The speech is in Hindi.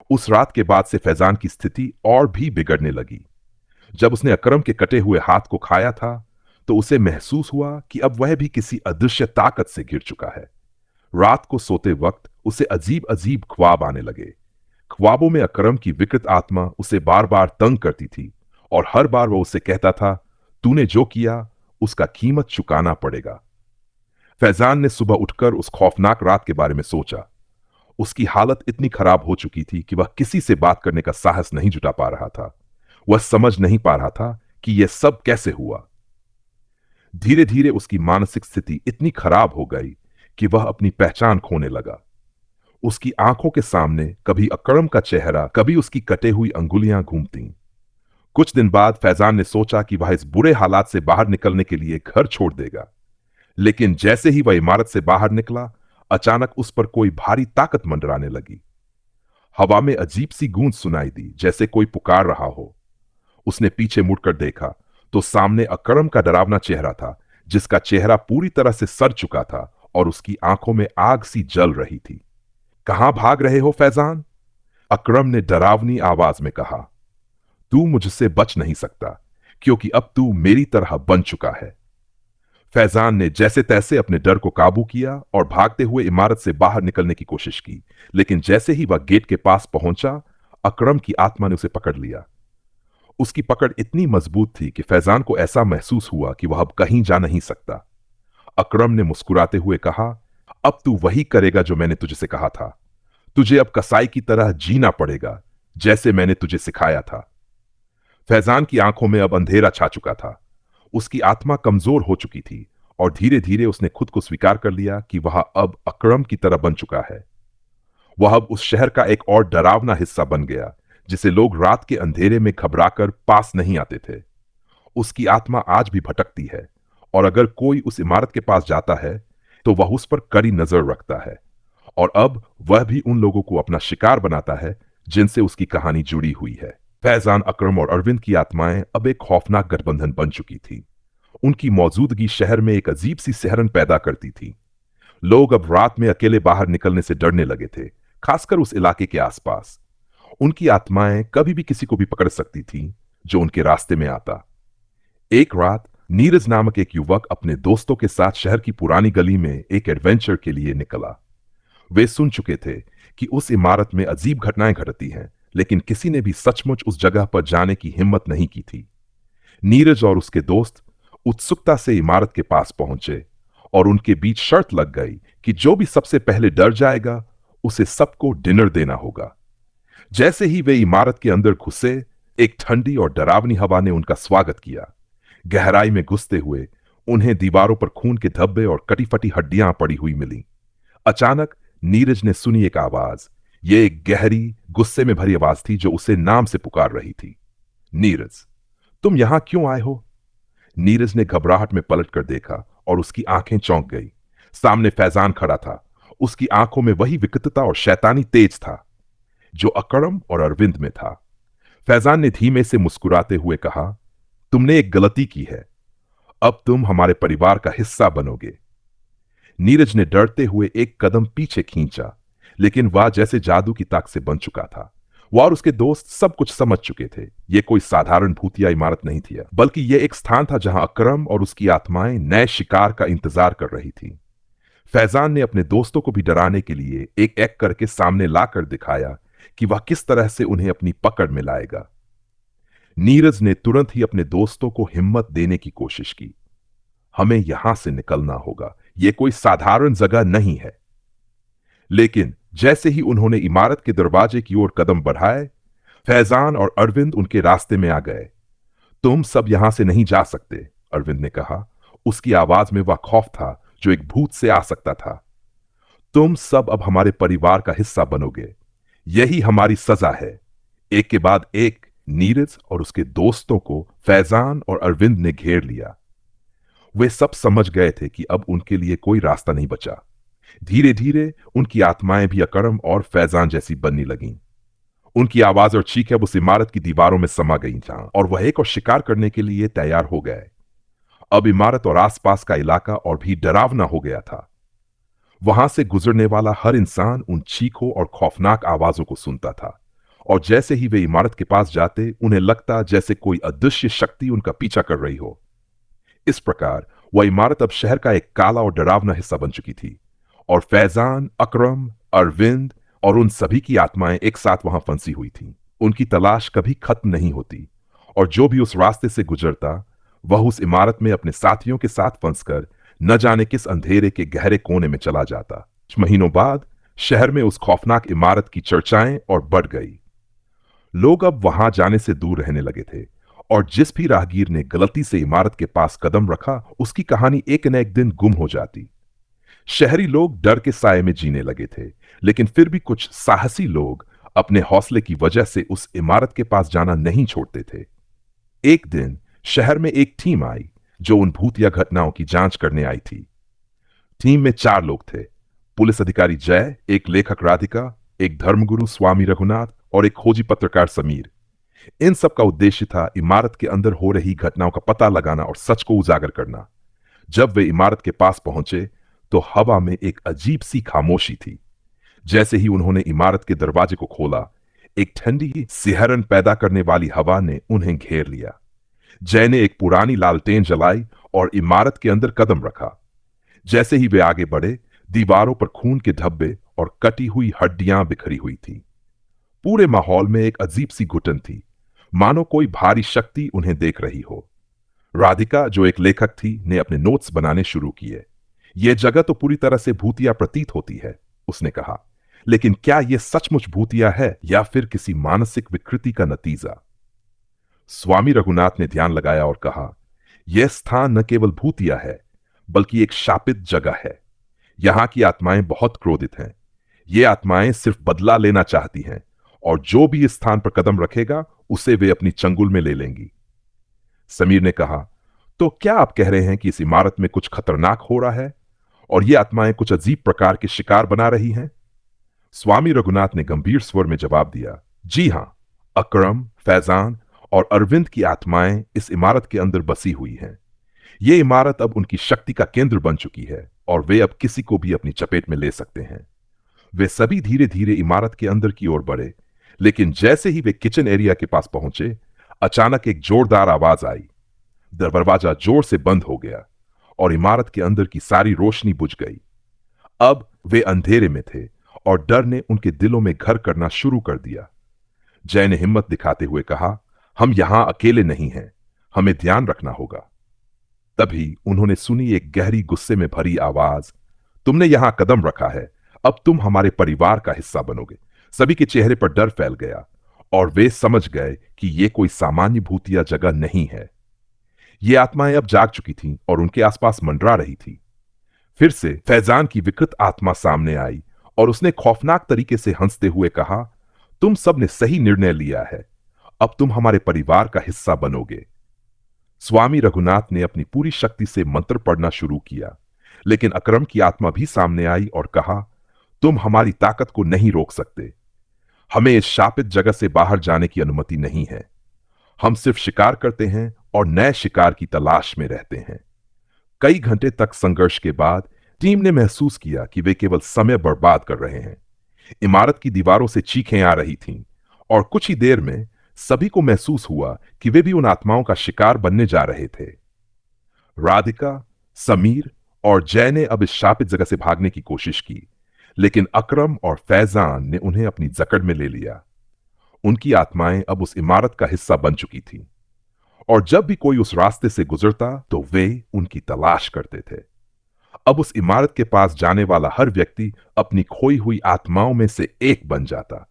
उस रात के बाद से फैजान की स्थिति और भी बिगड़ने लगी। जब उसने अकरम के कटे हुए हाथ को खाया था तो उसे महसूस हुआ कि अब वह भी किसी अदृश्य ताकत से घिर चुका है। रात को सोते वक्त उसे अजीब अजीब ख्वाब आने लगे। ख्वाबों में अकरम की विकृत आत्मा उसे बार बार तंग करती थी और हर बार वो उससे कहता था, तूने जो किया उसका कीमत चुकाना पड़ेगा। फैजान ने सुबह उठकर उस खौफनाक रात के बारे में सोचा। उसकी हालत इतनी खराब हो चुकी थी कि वह किसी से बात करने का साहस नहीं जुटा पा रहा था। वह समझ नहीं पा रहा था कि यह सब कैसे हुआ। धीरे धीरे उसकी मानसिक स्थिति इतनी खराब हो गई कि वह अपनी पहचान खोने लगा। उसकी आंखों के सामने कभी अकरम का चेहरा, कभी उसकी कटे हुई अंगुलियां घूमती। कुछ दिन बाद फैजान ने सोचा कि वह इस बुरे हालात से बाहर निकलने के लिए घर छोड़ देगा। लेकिन जैसे ही वह इमारत से बाहर निकला, अचानक उस पर कोई भारी ताकत मंडराने लगी। हवा में अजीब सी गूंज सुनाई दी, जैसे कोई पुकार रहा हो। उसने पीछे मुड़कर देखा तो सामने अकरम का डरावना चेहरा था, जिसका चेहरा पूरी तरह से सड़ चुका था और उसकी आंखों में आग सी जल रही थी। कहां भाग रहे हो फैजान? अकरम ने डरावनी आवाज में कहा। तू मुझसे बच नहीं सकता, क्योंकि अब तू मेरी तरह बन चुका है। फैजान ने जैसे तैसे अपने डर को काबू किया और भागते हुए इमारत से बाहर निकलने की कोशिश की। लेकिन जैसे ही वह गेट के पास पहुंचा, अकरम की आत्मा ने उसे पकड़ लिया। उसकी पकड़ इतनी मजबूत थी कि फैजान को ऐसा महसूस हुआ कि वह अब कहीं जा नहीं सकता। अकरम ने मुस्कुराते हुए कहा, अब तू वही करेगा जो मैंने तुझे से कहा था। तुझे अब कसाई की तरह जीना पड़ेगा, जैसे मैंने तुझे सिखाया था। फैजान की आंखों में अब अंधेरा छा चुका था। उसकी आत्मा कमजोर हो चुकी थी और धीरे धीरे उसने खुद को स्वीकार कर लिया कि वह अब अकरम की तरह बन चुका है। वह अब उस शहर का एक और डरावना हिस्सा बन गया, जिसे लोग रात के अंधेरे में घबराकर पास नहीं आते थे। उसकी आत्मा आज भी भटकती है और अगर कोई उस इमारत के पास जाता है तो वह उस पर कड़ी नजर रखता है। और अब वह भी उन लोगों को अपना शिकार बनाता है जिनसे उसकी कहानी जुड़ी हुई है। फैजान, अकरम और अरविंद की आत्माएं अब एक खौफनाक गठबंधन बन चुकी थी। उनकी मौजूदगी शहर में एक अजीब सी सिहरन पैदा करती थी। लोग अब रात में अकेले बाहर निकलने से डरने लगे थे, खासकर उस इलाके के आसपास। उनकी आत्माएं कभी भी किसी को भी पकड़ सकती थीं जो उनके रास्ते में आता। एक रात नीरज नामक एक युवक अपने दोस्तों के साथ शहर की पुरानी गली में एक एडवेंचर के लिए निकला। वे सुन चुके थे कि उस इमारत में अजीब घटनाएं घटती हैं, लेकिन किसी ने भी सचमुच उस जगह पर जाने की हिम्मत नहीं की थी। नीरज और उसके दोस्त उत्सुकता से इमारत के पास पहुंचे और उनके बीच शर्त लग गई कि जो भी सबसे पहले डर जाएगा उसे सबको डिनर देना होगा। जैसे ही वे इमारत के अंदर घुसे, एक ठंडी और डरावनी हवा ने उनका स्वागत किया। गहराई में घुसते हुए उन्हें दीवारों पर खून के धब्बे और कटी फटी हड्डियां पड़ी हुई मिली। अचानक नीरज ने सुनी एक आवाज। यह एक गहरी, गुस्से में भरी आवाज थी जो उसे नाम से पुकार रही थी। नीरज, तुम यहां क्यों आए हो? नीरज ने घबराहट में पलट कर देखा और उसकी आंखें चौंक गई। सामने फैजान खड़ा था। उसकी आंखों में वही विकृतता और शैतानी तेज था जो अकरम और अरविंद में था। फैजान ने धीमे से मुस्कुराते हुए कहा, तुमने एक गलती की है। अब तुम हमारे परिवार का हिस्सा बनोगे। नीरज ने डरते हुए एक कदम पीछे खींचा, लेकिन वह जैसे जादू की ताक से बन चुका था। वह और उसके दोस्त सब कुछ समझ चुके थे। यह कोई साधारण भूतिया इमारत नहीं थी, बल्कि यह एक स्थान था जहां अकरम और उसकी आत्माएं नए शिकार का इंतजार कर रही थी। फैजान ने अपने दोस्तों को भी डराने के लिए एक एक करके सामने लाकर दिखाया कि वह किस तरह से उन्हें अपनी पकड़ में लाएगा। नीरज ने तुरंत ही अपने दोस्तों को हिम्मत देने की कोशिश की। हमें यहां से निकलना होगा, यह कोई साधारण जगह नहीं है। लेकिन जैसे ही उन्होंने इमारत के दरवाजे की ओर कदम बढ़ाए, फैजान और अरविंद उनके रास्ते में आ गए। तुम सब यहां से नहीं जा सकते, अरविंद ने कहा। उसकी आवाज में वह खौफ था जो एक भूत से आ सकता था। तुम सब अब हमारे परिवार का हिस्सा बनोगे। यही हमारी सजा है। एक के बाद एक नीरज और उसके दोस्तों को फैजान और अरविंद ने घेर लिया। वे सब समझ गए थे कि अब उनके लिए कोई रास्ता नहीं बचा। धीरे धीरे उनकी आत्माएं भी अकरम और फैजान जैसी बनने लगीं। उनकी आवाज और चीखें अब उस इमारत की दीवारों में समा गईं जहां और वह एक और शिकार करने के लिए तैयार हो गए। अब इमारत और आसपास का इलाका और भी डरावना हो गया था। वहां से गुजरने वाला हर इंसान उन चीखों और खौफनाक आवाजों को सुनता था। और जैसे ही वे इमारत के पास जाते उन्हें लगता जैसे कोई अदृश्य शक्ति उनका पीछा कर रही हो। इस प्रकार वह इमारत अब शहर का एक काला और डरावना हिस्सा बन चुकी थी, और फैजान, अकरम, अरविंद और उन सभी की आत्माएं एक साथ वहां फंसी हुई थीं। उनकी तलाश कभी खत्म नहीं होती, और जो भी उस रास्ते से गुजरता वह उस इमारत में अपने साथियों के साथ फंसकर न जाने किस अंधेरे के गहरे कोने में चला जाता। कुछ महीनों बाद शहर में उस खौफनाक इमारत की चर्चाएं और बढ़ गई। लोग अब वहां जाने से दूर रहने लगे थे, और जिस भी राहगीर ने गलती से इमारत के पास कदम रखा उसकी कहानी एक न एक दिन गुम हो जाती। शहरी लोग डर के साए में जीने लगे थे, लेकिन फिर भी कुछ साहसी लोग अपने हौसले की वजह से उस इमारत के पास जाना नहीं छोड़ते थे। एक दिन शहर में एक टीम आई जो उन भूतिया घटनाओं की जांच करने आई थी। टीम में 4 लोग थे: पुलिस अधिकारी जय, एक लेखक राधिका, एक धर्मगुरु स्वामी रघुनाथ और एक खोजी पत्रकार समीर। इन सब का उद्देश्य था इमारत के अंदर हो रही घटनाओं का पता लगाना और सच को उजागर करना। जब वे इमारत के पास पहुंचे तो हवा में एक अजीब सी खामोशी थी। जैसे ही उन्होंने इमारत के दरवाजे को खोला, एक ठंडी सिहरन पैदा करने वाली हवा ने उन्हें घेर लिया। जय ने एक पुरानी लालटेन जलाई और इमारत के अंदर कदम रखा। जैसे ही वे आगे बढ़े, दीवारों पर खून के धब्बे और कटी हुई हड्डियां बिखरी हुई थी। पूरे माहौल में एक अजीब सी घुटन थी, मानो कोई भारी शक्ति उन्हें देख रही हो। राधिका, जो एक लेखक थी, ने अपने नोट्स बनाने शुरू किए। यह जगह तो पूरी तरह से भूतिया प्रतीत होती है, उसने कहा, लेकिन क्या यह सचमुच भूतिया है या फिर किसी मानसिक विकृति का नतीजा? स्वामी रघुनाथ ने ध्यान लगाया और कहा, यह स्थान न केवल भूतिया है बल्कि एक शापित जगह है। यहां की आत्माएं बहुत क्रोधित हैं। ये आत्माएं सिर्फ बदला लेना चाहती हैं, और जो भी इस स्थान पर कदम रखेगा उसे वे अपनी चंगुल में ले लेंगी। समीर ने कहा, तो क्या आप कह रहे हैं कि इस इमारत में कुछ खतरनाक हो रहा है और ये आत्माएं कुछ अजीब प्रकार के शिकार बना रही हैं? स्वामी रघुनाथ ने गंभीर स्वर में जवाब दिया, जी हां, अकरम, फैजान और अरविंद की आत्माएं इस इमारत के अंदर बसी हुई हैं। ये इमारत अब उनकी शक्ति का केंद्र बन चुकी है और वे अब किसी को भी अपनी चपेट में ले सकते हैं। वे सभी धीरे धीरे इमारत के अंदर की ओर बढ़े, लेकिन जैसे ही वे किचन एरिया के पास पहुंचे, अचानक एक जोरदार आवाज आई। दरवाजा जोर से बंद हो गया और इमारत के अंदर की सारी रोशनी बुझ गई। अब वे अंधेरे में थे और डर ने उनके दिलों में घर करना शुरू कर दिया। जय ने हिम्मत दिखाते हुए कहा, हम यहां अकेले नहीं हैं, हमें ध्यान रखना होगा। तभी उन्होंने सुनी एक गहरी गुस्से में भरी आवाज, तुमने यहां कदम रखा है, अब तुम हमारे परिवार का हिस्सा बनोगे। सभी के चेहरे पर डर फैल गया और वे समझ गए कि यह कोई सामान्य भूतिया जगह नहीं है। ये आत्माएं अब जाग चुकी थीं और उनके आसपास मंडरा रही थी। फिर से फैजान की विकृत आत्मा सामने आई और उसने खौफनाक तरीके से हंसते हुए कहा, तुम सब ने सही निर्णय लिया है, अब तुम हमारे परिवार का हिस्सा बनोगे। स्वामी रघुनाथ ने अपनी पूरी शक्ति से मंत्र पढ़ना शुरू किया, लेकिन अकरम की आत्मा भी सामने आई और कहा, तुम हमारी ताकत को नहीं रोक सकते। हमें इस शापित जगह से बाहर जाने की अनुमति नहीं है। हम सिर्फ शिकार करते हैं और नए शिकार की तलाश में रहते हैं। कई घंटे तक संघर्ष के बाद टीम ने महसूस किया कि वे केवल समय बर्बाद कर रहे हैं। इमारत की दीवारों से चीखें आ रही थीं और कुछ ही देर में सभी को महसूस हुआ कि वे भी उन आत्माओं का शिकार बनने जा रहे थे। राधिका, समीर और जय ने अब इस शापित जगह से भागने की कोशिश की, लेकिन अकरम और फैजान ने उन्हें अपनी जकड़ में ले लिया। उनकी आत्माएं अब उस इमारत का हिस्सा बन चुकी थीं, और जब भी कोई उस रास्ते से गुजरता तो वे उनकी तलाश करते थे। अब उस इमारत के पास जाने वाला हर व्यक्ति अपनी खोई हुई आत्माओं में से एक बन जाता।